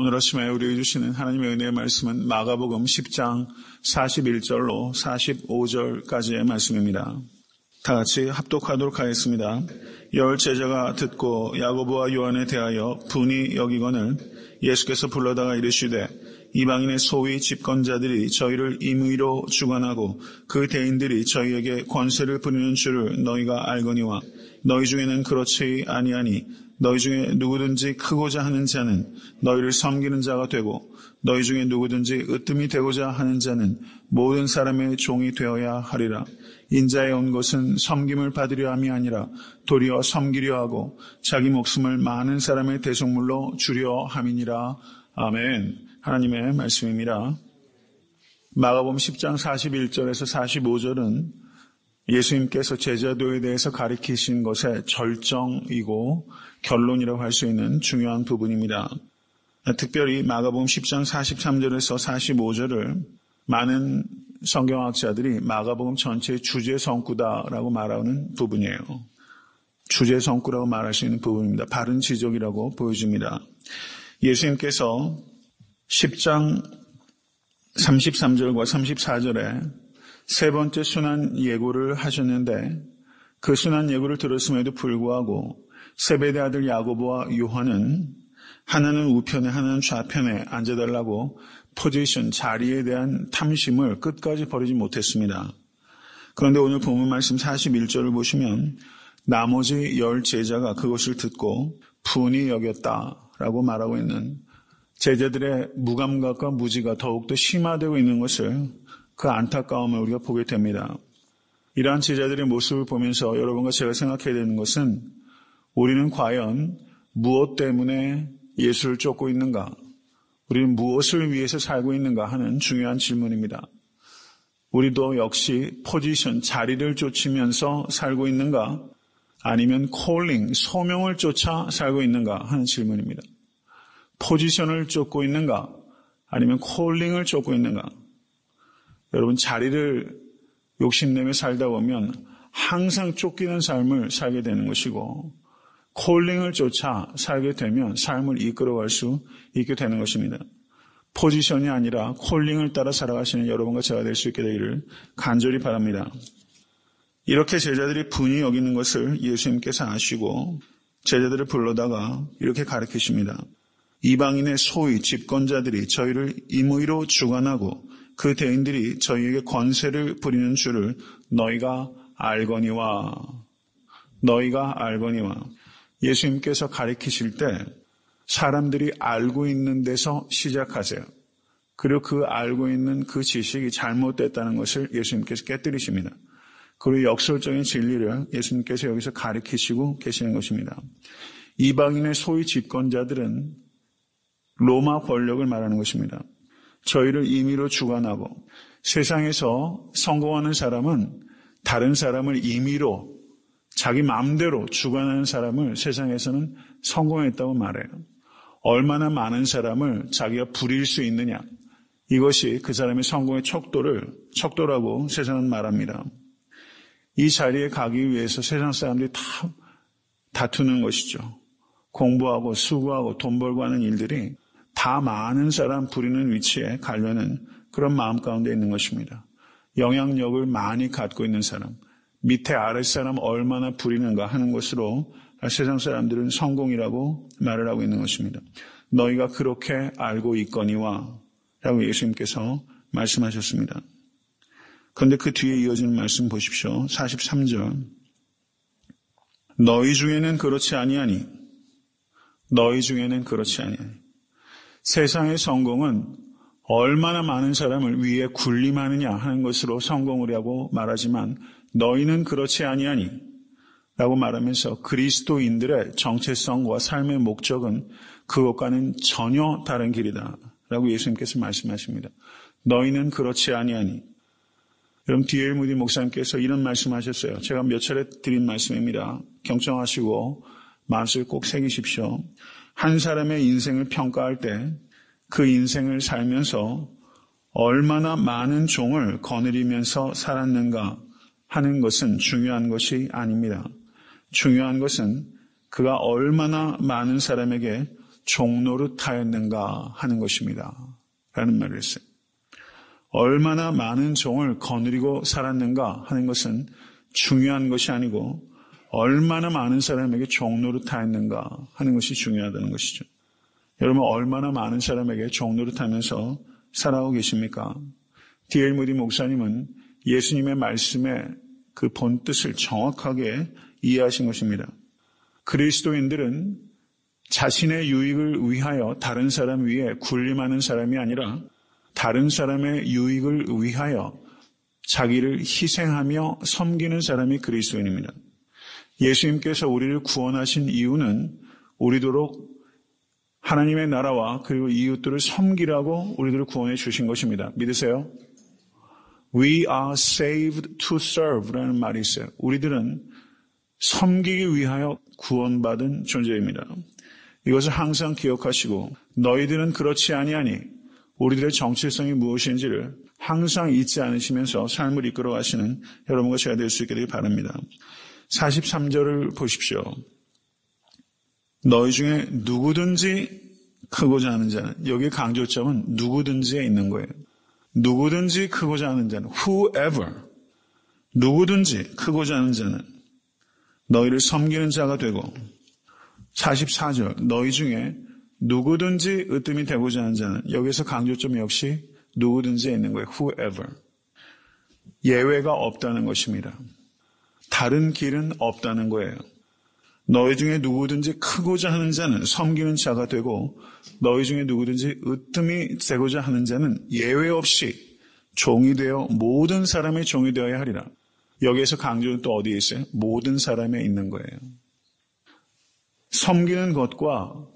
오늘 아침에 우리에게 주시는 하나님의 은혜의 말씀은 마가복음 10장 41절로 45절까지의 말씀입니다. 다 같이 합독하도록 하겠습니다. 열 제자가 듣고 야고보와 요한에 대하여 분이 여기거늘 예수께서 불러다가 이르시되 이방인의 소위 집권자들이 저희를 임의로 주관하고 그 대인들이 저희에게 권세를 부리는 줄을 너희가 알거니와 너희 중에는 그렇지 아니하니 너희 중에 누구든지 크고자 하는 자는 너희를 섬기는 자가 되고 너희 중에 누구든지 으뜸이 되고자 하는 자는 모든 사람의 종이 되어야 하리라. 인자에 온 것은 섬김을 받으려 함이 아니라 도리어 섬기려 하고 자기 목숨을 많은 사람의 대속물로 주려 함이니라. 아멘. 하나님의 말씀입니다. 마가복음 10장 41절에서 45절은 예수님께서 제자도에 대해서 가르치신 것의 절정이고 결론이라고 할 수 있는 중요한 부분입니다. 특별히 마가복음 10장 43절에서 45절을 많은 성경학자들이 마가복음 전체의 주제성구다라고 말하는 부분이에요. 주제성구라고 말할 수 있는 부분입니다. 바른 지적이라고 보여집니다. 예수님께서 10장 33절과 34절에 세 번째 순환 예고를 하셨는데 그 순환 예고를 들었음에도 불구하고 세베대 아들 야고보와 요한은 하나는 우편에 하나는 좌편에 앉아달라고 포지션, 자리에 대한 탐심을 끝까지 버리지 못했습니다. 그런데 오늘 본문 말씀 41절을 보시면 나머지 10 제자가 그것을 듣고 분이 여겼다라고 말하고 있는 제자들의 무감각과 무지가 더욱더 심화되고 있는 것을 그 안타까움을 우리가 보게 됩니다. 이러한 제자들의 모습을 보면서 여러분과 제가 생각해야 되는 것은 우리는 과연 무엇 때문에 예수를 쫓고 있는가? 우리는 무엇을 위해서 살고 있는가 하는 중요한 질문입니다. 우리도 역시 포지션, 자리를 쫓으면서 살고 있는가? 아니면 콜링, 소명을 쫓아 살고 있는가 하는 질문입니다. 포지션을 쫓고 있는가? 아니면 콜링을 쫓고 있는가? 여러분, 자리를 욕심내며 살다 보면 항상 쫓기는 삶을 살게 되는 것이고 콜링을 쫓아 살게 되면 삶을 이끌어갈 수 있게 되는 것입니다. 포지션이 아니라 콜링을 따라 살아가시는 여러분과 제가 될 수 있게 되기를 간절히 바랍니다. 이렇게 제자들이 분이 여기는 것을 예수님께서 아시고 제자들을 불러다가 이렇게 가르치십니다. 이방인의 소위 집권자들이 저희를 임의로 주관하고 그 대인들이 저희에게 권세를 부리는 줄을 너희가 알거니와. 예수님께서 가르치실 때 사람들이 알고 있는 데서 시작하세요. 그리고 그 알고 있는 그 지식이 잘못됐다는 것을 예수님께서 깨뜨리십니다. 그리고 역설적인 진리를 예수님께서 여기서 가르치시고 계시는 것입니다. 이방인의 소위 집권자들은 로마 권력을 말하는 것입니다. 저희를 임의로 주관하고 세상에서 성공하는 사람은 다른 사람을 임의로 자기 마음대로 주관하는 사람을 세상에서는 성공했다고 말해요. 얼마나 많은 사람을 자기가 부릴 수 있느냐. 이것이 그 사람의 성공의 척도라고 세상은 말합니다. 이 자리에 가기 위해서 세상 사람들이 다 다투는 것이죠. 공부하고 수고하고 돈 벌고 하는 일들이 다 많은 사람 부리는 위치에 가려는 그런 마음 가운데 있는 것입니다. 영향력을 많이 갖고 있는 사람, 밑에 아랫사람 얼마나 부리는가 하는 것으로 세상 사람들은 성공이라고 말을 하고 있는 것입니다. 너희가 그렇게 알고 있거니와 라고 예수님께서 말씀하셨습니다. 그런데 그 뒤에 이어지는 말씀 보십시오. 43절. 너희 중에는 그렇지 아니하니. 세상의 성공은 얼마나 많은 사람을 위에 군림하느냐 하는 것으로 성공을 하고 말하지만 너희는 그렇지 아니하니 라고 말하면서 그리스도인들의 정체성과 삶의 목적은 그것과는 전혀 다른 길이다 라고 예수님께서 말씀하십니다. 너희는 그렇지 아니하니. 여러분, D.L. 무디 목사님께서 이런 말씀하셨어요. 제가 몇 차례 드린 말씀입니다. 경청하시고 마음속에 꼭 새기십시오. 한 사람의 인생을 평가할 때 그 인생을 살면서 얼마나 많은 종을 거느리면서 살았는가 하는 것은 중요한 것이 아닙니다. 중요한 것은 그가 얼마나 많은 사람에게 종노릇하였는가 하는 것입니다. 라는 말을 했어요. 얼마나 많은 종을 거느리고 살았는가 하는 것은 중요한 것이 아니고 얼마나 많은 사람에게 종노릇하였는가 하는 것이 중요하다는 것이죠. 여러분 얼마나 많은 사람에게 종노릇하면서 살아오고 계십니까? D.L. 무디 목사님은 예수님의 말씀의 그 본뜻을 정확하게 이해하신 것입니다. 그리스도인들은 자신의 유익을 위하여 다른 사람 위에 군림하는 사람이 아니라 다른 사람의 유익을 위하여 자기를 희생하며 섬기는 사람이 그리스도인입니다. 예수님께서 우리를 구원하신 이유는 우리도록 하나님의 나라와 그리고 이웃들을 섬기라고 우리들을 구원해 주신 것입니다. 믿으세요? We are saved to serve라는 말이 있어요. 우리들은 섬기기 위하여 구원받은 존재입니다. 이것을 항상 기억하시고 너희들은 그렇지 아니하니 우리들의 정체성이 무엇인지를 항상 잊지 않으시면서 삶을 이끌어가시는 여러분과 제가 될 수 있게 되길 바랍니다. 43절을 보십시오. 너희 중에 누구든지 크고자 하는 자는, 여기에 강조점은 누구든지에 있는 거예요. 누구든지 크고자 하는 자는, whoever, 누구든지 크고자 하는 자는 너희를 섬기는 자가 되고, 44절, 너희 중에 누구든지 으뜸이 되고자 하는 자는, 여기서 강조점 역시 누구든지에 있는 거예요. whoever. 예외가 없다는 것입니다. 다른 길은 없다는 거예요. 너희 중에 누구든지 크고자 하는 자는 섬기는 자가 되고 너희 중에 누구든지 으뜸이 되고자 하는 자는 예외 없이 종이 되어 모든 사람의 종이 되어야 하리라. 여기에서 강조는 또 어디에 있어요? 모든 사람에 있는 거예요. 섬기는 것과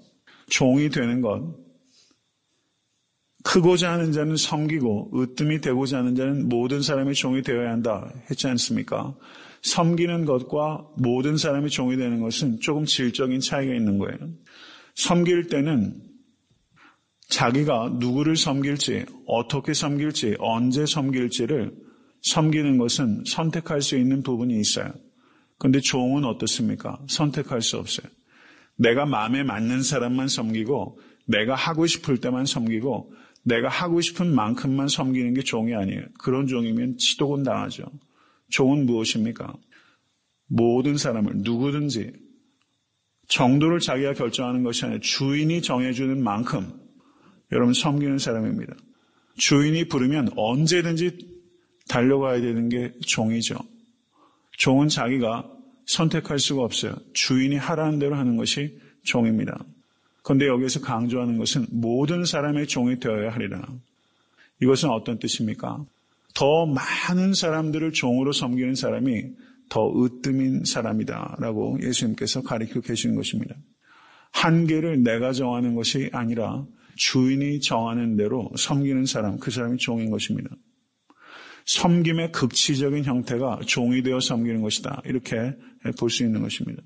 종이 되는 것, 크고자 하는 자는 섬기고 으뜸이 되고자 하는 자는 모든 사람의 종이 되어야 한다 했지 않습니까? 섬기는 것과 모든 사람의 종이 되는 것은 조금 질적인 차이가 있는 거예요. 섬길 때는 자기가 누구를 섬길지, 어떻게 섬길지, 언제 섬길지를 섬기는 것은 선택할 수 있는 부분이 있어요. 그런데 종은 어떻습니까? 선택할 수 없어요. 내가 마음에 맞는 사람만 섬기고 내가 하고 싶을 때만 섬기고 내가 하고 싶은 만큼만 섬기는 게 종이 아니에요. 그런 종이면 치도곤 당하죠. 종은 무엇입니까? 모든 사람을 누구든지 정도를 자기가 결정하는 것이 아니라 주인이 정해주는 만큼 여러분 섬기는 사람입니다. 주인이 부르면 언제든지 달려가야 되는 게 종이죠. 종은 자기가 선택할 수가 없어요. 주인이 하라는 대로 하는 것이 종입니다. 그런데 여기서 강조하는 것은 모든 사람의 종이 되어야 하리라. 이것은 어떤 뜻입니까? 더 많은 사람들을 종으로 섬기는 사람이 더 으뜸인 사람이다 라고 예수님께서 가르치고 계시는 것입니다. 한계를 내가 정하는 것이 아니라 주인이 정하는 대로 섬기는 사람, 그 사람이 종인 것입니다. 섬김의 극치적인 형태가 종이 되어 섬기는 것이다. 이렇게 볼 수 있는 것입니다.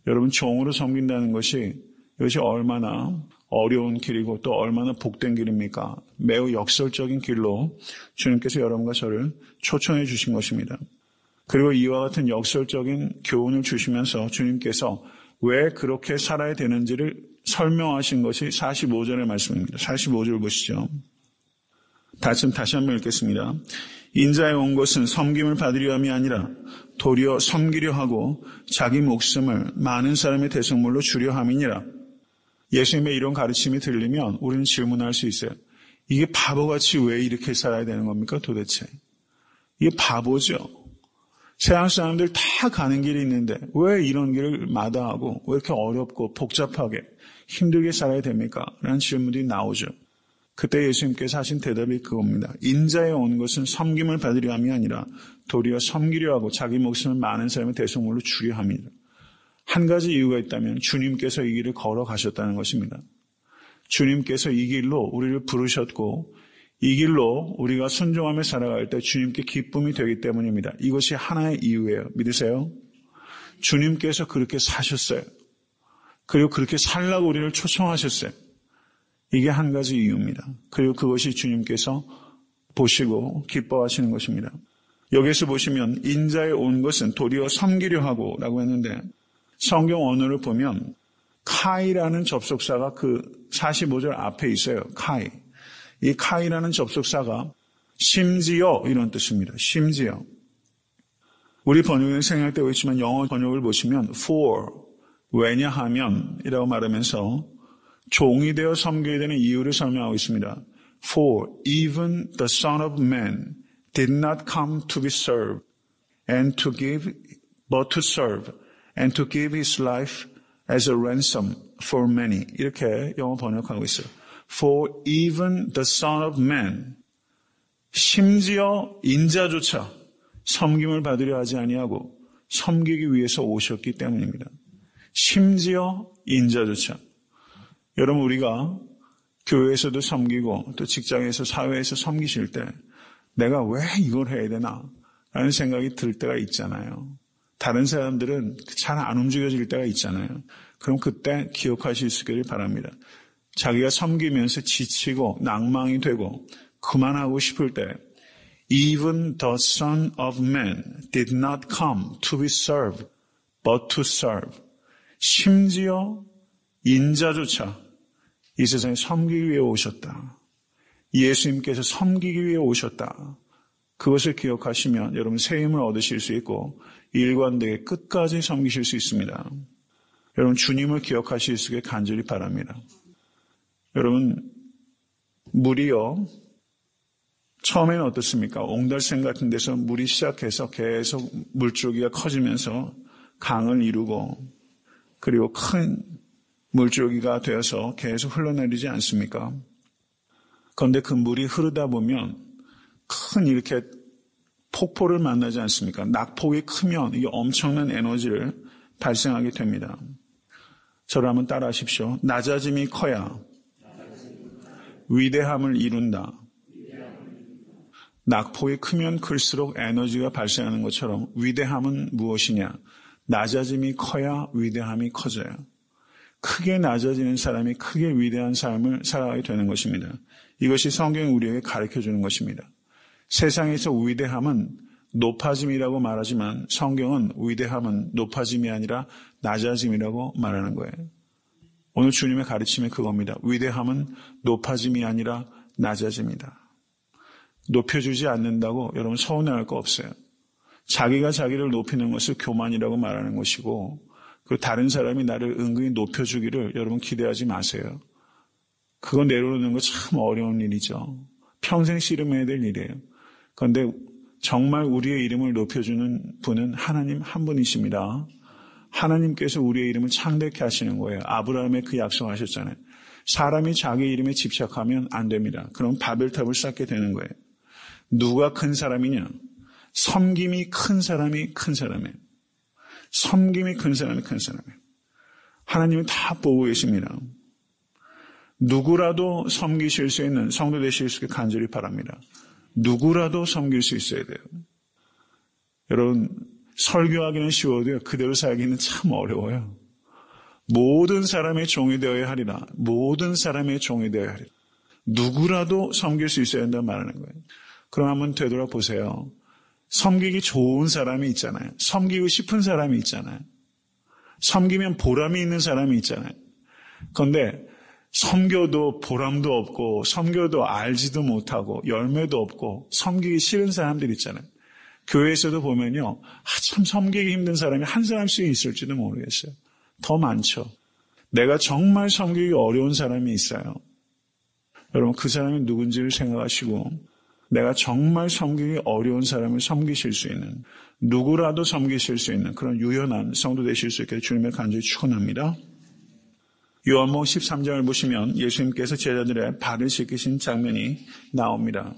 여러분, 종으로 섬긴다는 것이 이것이 얼마나 어려운 길이고 또 얼마나 복된 길입니까? 매우 역설적인 길로 주님께서 여러분과 저를 초청해 주신 것입니다. 그리고 이와 같은 역설적인 교훈을 주시면서 주님께서 왜 그렇게 살아야 되는지를 설명하신 것이 45절의 말씀입니다. 45절 보시죠. 다시 한번 읽겠습니다. 인자에 온 것은 섬김을 받으려 함이 아니라 도리어 섬기려 하고 자기 목숨을 많은 사람의 대속물로 주려 함이니라. 예수님의 이런 가르침이 들리면 우리는 질문할 수 있어요. 이게 바보같이 왜 이렇게 살아야 되는 겁니까 도대체? 이게 바보죠. 세상 사람들 다 가는 길이 있는데 왜 이런 길을 마다하고 왜 이렇게 어렵고 복잡하게 힘들게 살아야 됩니까? 라는 질문들이 나오죠. 그때 예수님께서 하신 대답이 그겁니다. 인자에 온 것은 섬김을 받으려 함이 아니라 도리어 섬기려 하고 자기 목숨을 많은 사람의 대속물로 주려 함이라. 한 가지 이유가 있다면 주님께서 이 길을 걸어가셨다는 것입니다. 주님께서 이 길로 우리를 부르셨고 이 길로 우리가 순종하며 살아갈 때 주님께 기쁨이 되기 때문입니다. 이것이 하나의 이유예요. 믿으세요? 주님께서 그렇게 사셨어요. 그리고 그렇게 살라고 우리를 초청하셨어요. 이게 한 가지 이유입니다. 그리고 그것이 주님께서 보시고 기뻐하시는 것입니다. 여기서 보시면 인자에 온 것은 도리어 섬기려 하고 라고 했는데 성경 언어를 보면 카이라는 접속사가 그 45절 앞에 있어요. 카이. 이 카이라는 접속사가 심지어 이런 뜻입니다. 심지어. 우리 번역에는 생략되고 있지만 영어 번역을 보시면 for, 왜냐하면 이라고 말하면서 종이 되어 섬겨야 되는 이유를 설명하고 있습니다. For even the Son of Man did not come to be served and to give, but to serve and to give his life as a ransom for many. 이렇게 영어 번역하고 있어요. For even the Son of Man, 심지어 인자조차 섬김을 받으려 하지 아니하고 섬기기 위해서 오셨기 때문입니다. 심지어 인자조차. 여러분, 우리가 교회에서도 섬기고 또 직장에서 사회에서 섬기실 때 내가 왜 이걸 해야 되나 라는 생각이 들 때가 있잖아요. 다른 사람들은 잘 안 움직여질 때가 있잖아요. 그럼 그때 기억하실 수 있기를 바랍니다. 자기가 섬기면서 지치고 낭망이 되고 그만하고 싶을 때 Even the Son of Man did not come to be served, but to serve. 심지어 인자조차 이 세상에 섬기기 위해 오셨다. 예수님께서 섬기기 위해 오셨다. 그것을 기억하시면 여러분 새 힘을 얻으실 수 있고 일관되게 끝까지 섬기실 수 있습니다. 여러분 주님을 기억하실 수 있게 간절히 바랍니다. 여러분 물이요. 처음에는 어떻습니까? 옹달샘 같은 데서 물이 시작해서 계속 물줄기가 커지면서 강을 이루고 그리고 큰 물줄기가 되어서 계속 흘러내리지 않습니까? 그런데 그 물이 흐르다 보면 큰 이렇게 폭포를 만나지 않습니까? 낙폭이 크면 이게 엄청난 에너지를 발생하게 됩니다. 저를 한번 따라 하십시오. 낮아짐이 커야 위대함을 이룬다. 낙폭이 크면 클수록 에너지가 발생하는 것처럼 위대함은 무엇이냐? 낮아짐이 커야 위대함이 커져요. 크게 낮아지는 사람이 크게 위대한 삶을 살아가게 되는 것입니다. 이것이 성경이 우리에게 가르쳐주는 것입니다. 세상에서 위대함은 높아짐이라고 말하지만 성경은 위대함은 높아짐이 아니라 낮아짐이라고 말하는 거예요. 오늘 주님의 가르침이 그겁니다. 위대함은 높아짐이 아니라 낮아짐이다. 높여주지 않는다고 여러분 서운해할 거 없어요. 자기가 자기를 높이는 것을 교만이라고 말하는 것이고 그리고 다른 사람이 나를 은근히 높여주기를 여러분 기대하지 마세요. 그거 내려놓는 거 참 어려운 일이죠. 평생 씨름해야 될 일이에요. 그런데 정말 우리의 이름을 높여주는 분은 하나님 한 분이십니다. 하나님께서 우리의 이름을 창대케 하시는 거예요. 아브라함에 그 약속하셨잖아요. 사람이 자기 이름에 집착하면 안 됩니다. 그럼 바벨탑을 쌓게 되는 거예요. 누가 큰 사람이냐? 섬김이 큰 사람이 큰 사람이에요. 섬김이 큰 사람이 큰 사람이에요. 하나님은 다 보고 계십니다. 누구라도 섬기실 수 있는 성도 되실 수 있게 간절히 바랍니다. 누구라도 섬길 수 있어야 돼요. 여러분 설교하기는 쉬워도요. 그대로 살기는 참 어려워요. 모든 사람의 종이 되어야 하리라. 모든 사람의 종이 되어야 하리라. 누구라도 섬길 수 있어야 한다고 말하는 거예요. 그럼 한번 되돌아보세요. 섬기기 좋은 사람이 있잖아요. 섬기고 싶은 사람이 있잖아요. 섬기면 보람이 있는 사람이 있잖아요. 그런데 섬겨도 보람도 없고 섬겨도 알지도 못하고 열매도 없고 섬기기 싫은 사람들 있잖아요. 교회에서도 보면요. 참 섬기기 힘든 사람이 한 사람씩 있을지도 모르겠어요. 더 많죠. 내가 정말 섬기기 어려운 사람이 있어요. 여러분 그 사람이 누군지를 생각하시고 내가 정말 섬기기 어려운 사람을 섬기실 수 있는 누구라도 섬기실 수 있는 그런 유연한 성도 되실 수 있게 주님의 간절히 축원합니다. 요한복음 13장을 보시면 예수님께서 제자들의 발을 씻기신 장면이 나옵니다.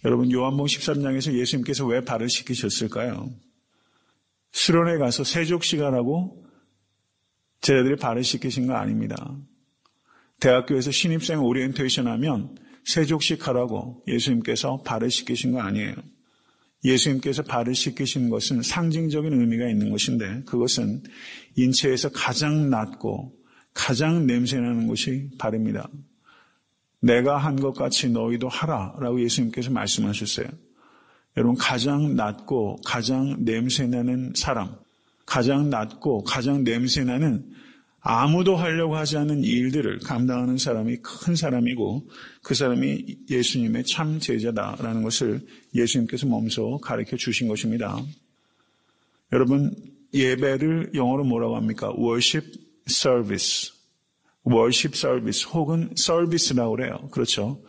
여러분 요한복음 13장에서 예수님께서 왜 발을 씻기셨을까요? 수련회 가서 세족시가라고 제자들이 발을 씻기신 거 아닙니다. 대학교에서 신입생 오리엔테이션 하면 세족식 하라고 예수님께서 발을 씻기신 거 아니에요. 예수님께서 발을 씻기신 것은 상징적인 의미가 있는 것인데 그것은 인체에서 가장 낮고 가장 냄새나는 것이 발입니다. 내가 한 것 같이 너희도 하라라고 예수님께서 말씀하셨어요. 여러분 가장 낮고 가장 냄새나는 사람, 가장 낮고 가장 냄새나는 아무도 하려고 하지 않는 일들을 감당하는 사람이 큰 사람이고 그 사람이 예수님의 참 제자다라는 것을 예수님께서 몸소 가르쳐 주신 것입니다. 여러분, 예배를 영어로 뭐라고 합니까? worship service. worship service 혹은 service라고 그래요. 그렇죠?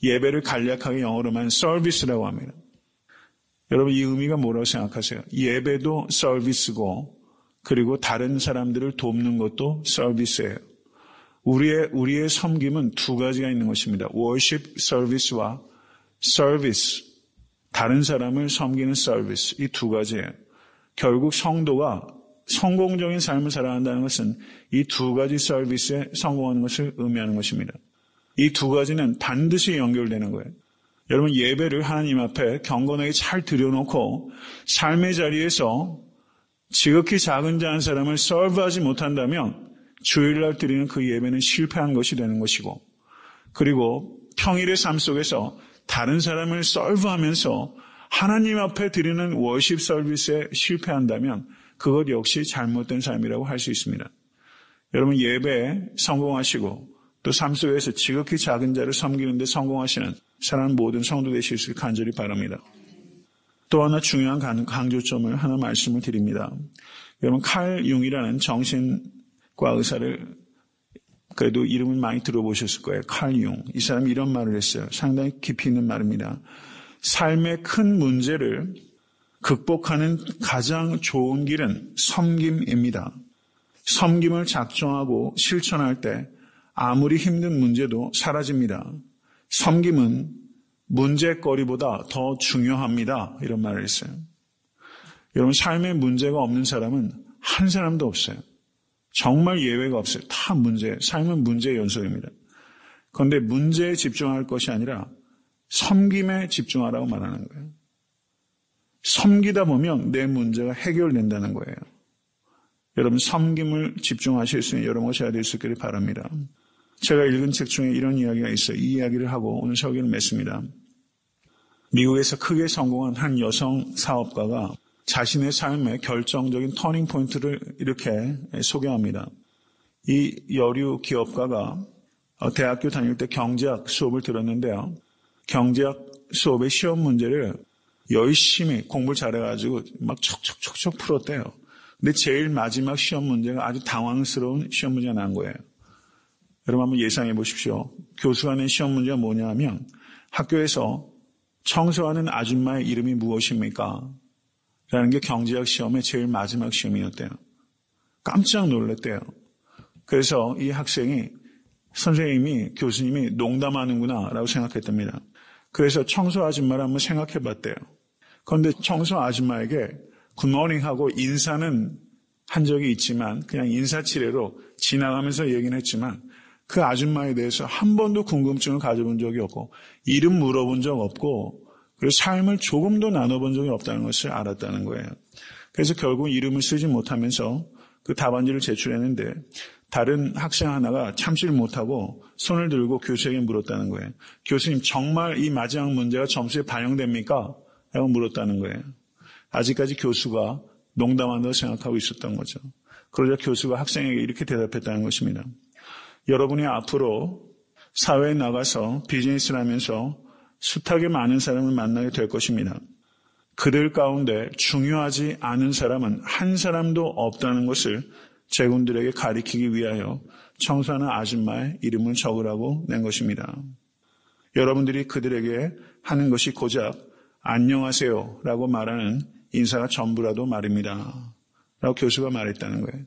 예배를 간략하게 영어로만 service라고 합니다. 여러분, 이 의미가 뭐라고 생각하세요? 예배도 서비스고 그리고 다른 사람들을 돕는 것도 서비스예요. 우리의 섬김은 두 가지가 있는 것입니다. worship service와 service, 다른 사람을 섬기는 서비스, 이 두 가지예요. 결국 성도가 성공적인 삶을 살아간다는 것은 이 두 가지 서비스에 성공하는 것을 의미하는 것입니다. 이 두 가지는 반드시 연결되는 거예요. 여러분, 예배를 하나님 앞에 경건하게 잘 드려놓고 삶의 자리에서 지극히 작은 자 한 사람을 서브하지 못한다면 주일날 드리는 그 예배는 실패한 것이 되는 것이고, 그리고 평일의 삶 속에서 다른 사람을 서브하면서 하나님 앞에 드리는 워십 서비스에 실패한다면 그것 역시 잘못된 삶이라고 할 수 있습니다. 여러분, 예배에 성공하시고 또 삶 속에서 지극히 작은 자를 섬기는 데 성공하시는 사랑하는 모든 성도 되실 수 있기를 간절히 바랍니다. 또 하나 중요한 강조점을 하나 말씀을 드립니다. 여러분, 칼 융이라는 정신과 의사를 그래도 이름은 많이 들어보셨을 거예요. 칼 융. 이 사람이 이런 말을 했어요. 상당히 깊이 있는 말입니다. 삶의 큰 문제를 극복하는 가장 좋은 길은 섬김입니다. 섬김을 작정하고 실천할 때 아무리 힘든 문제도 사라집니다. 섬김은 문제거리보다 더 중요합니다. 이런 말을 했어요. 여러분, 삶에 문제가 없는 사람은 한 사람도 없어요. 정말 예외가 없어요. 다 문제, 삶은 문제의 연속입니다. 그런데 문제에 집중할 것이 아니라 섬김에 집중하라고 말하는 거예요. 섬기다 보면 내 문제가 해결된다는 거예요. 여러분, 섬김을 집중하실 수 있는 여러분 것이 될 수 있기를 바랍니다. 제가 읽은 책 중에 이런 이야기가 있어요. 이 이야기를 하고 오늘 설교를 맺습니다. 미국에서 크게 성공한 한 여성 사업가가 자신의 삶의 결정적인 터닝 포인트를 이렇게 소개합니다. 이 여류 기업가가 대학교 다닐 때 경제학 수업을 들었는데요. 경제학 수업의 시험 문제를 열심히 공부를 잘해가지고 막 척척척척 풀었대요. 근데 제일 마지막 시험 문제가 아주 당황스러운 시험 문제가 난 거예요. 여러분 한번 예상해 보십시오. 교수가 낸 시험 문제가 뭐냐 하면 학교에서 청소하는 아줌마의 이름이 무엇입니까? 라는 게 경제학 시험의 제일 마지막 시험이었대요. 깜짝 놀랐대요. 그래서 이 학생이 선생님이, 교수님이 농담하는구나 라고 생각했답니다. 그래서 청소 아줌마를 한번 생각해 봤대요. 그런데 청소 아줌마에게 굿모닝하고 인사는 한 적이 있지만 그냥 인사치레로 지나가면서 얘기는 했지만 그 아줌마에 대해서 한 번도 궁금증을 가져본 적이 없고 이름 물어본 적 없고 그리고 삶을 조금도 나눠본 적이 없다는 것을 알았다는 거예요. 그래서 결국 이름을 쓰지 못하면서 그 답안지를 제출했는데 다른 학생 하나가 참지를 못하고 손을 들고 교수에게 물었다는 거예요. 교수님, 정말 이 마지막 문제가 점수에 반영됩니까? 라고 물었다는 거예요. 아직까지 교수가 농담한다고 생각하고 있었던 거죠. 그러자 교수가 학생에게 이렇게 대답했다는 것입니다. 여러분이 앞으로 사회에 나가서 비즈니스를 하면서 숱하게 많은 사람을 만나게 될 것입니다. 그들 가운데 중요하지 않은 사람은 한 사람도 없다는 것을 제군들에게 가리키기 위하여 청소하는 아줌마의 이름을 적으라고 낸 것입니다. 여러분들이 그들에게 하는 것이 고작 안녕하세요 라고 말하는 인사가 전부라도 말입니다. 라고 교수가 말했다는 거예요.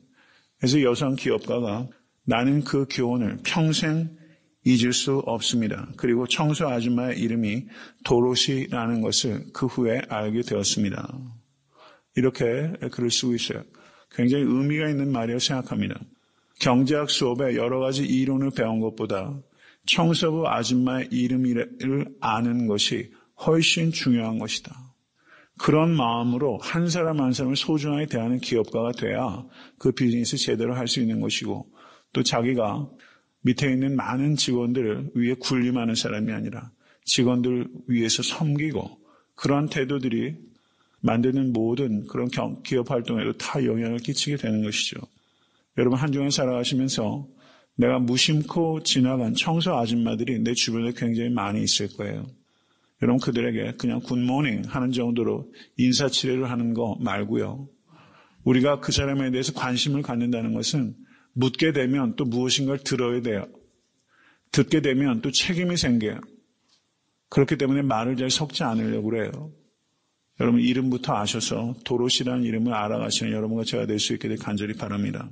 그래서 여성 기업가가 나는 그 교훈을 평생 잊을 수 없습니다. 그리고 청소 아줌마의 이름이 도로시라는 것을 그 후에 알게 되었습니다. 이렇게 글을 쓰고 있어요. 굉장히 의미가 있는 말이라고 생각합니다. 경제학 수업에 여러 가지 이론을 배운 것보다 청소부 아줌마의 이름을 아는 것이 훨씬 중요한 것이다. 그런 마음으로 한 사람 한 사람을 소중하게 대하는 기업가가 돼야 그 비즈니스 제대로 할 수 있는 것이고 또 자기가 밑에 있는 많은 직원들을 위해 군림하는 사람이 아니라 직원들 위해서 섬기고 그러한 태도들이 만드는 모든 그런 기업 활동에도 다 영향을 끼치게 되는 것이죠. 여러분 한 주간 살아가시면서 내가 무심코 지나간 청소 아줌마들이 내 주변에 굉장히 많이 있을 거예요. 여러분 그들에게 그냥 굿모닝 하는 정도로 인사치레를 하는 거 말고요. 우리가 그 사람에 대해서 관심을 갖는다는 것은 묻게 되면 또 무엇인가를 들어야 돼요. 듣게 되면 또 책임이 생겨요. 그렇기 때문에 말을 잘 섞지 않으려고 그래요. 여러분 이름부터 아셔서 도로시라는 이름을 알아가시는 여러분과 제가 될 수 있게 간절히 바랍니다.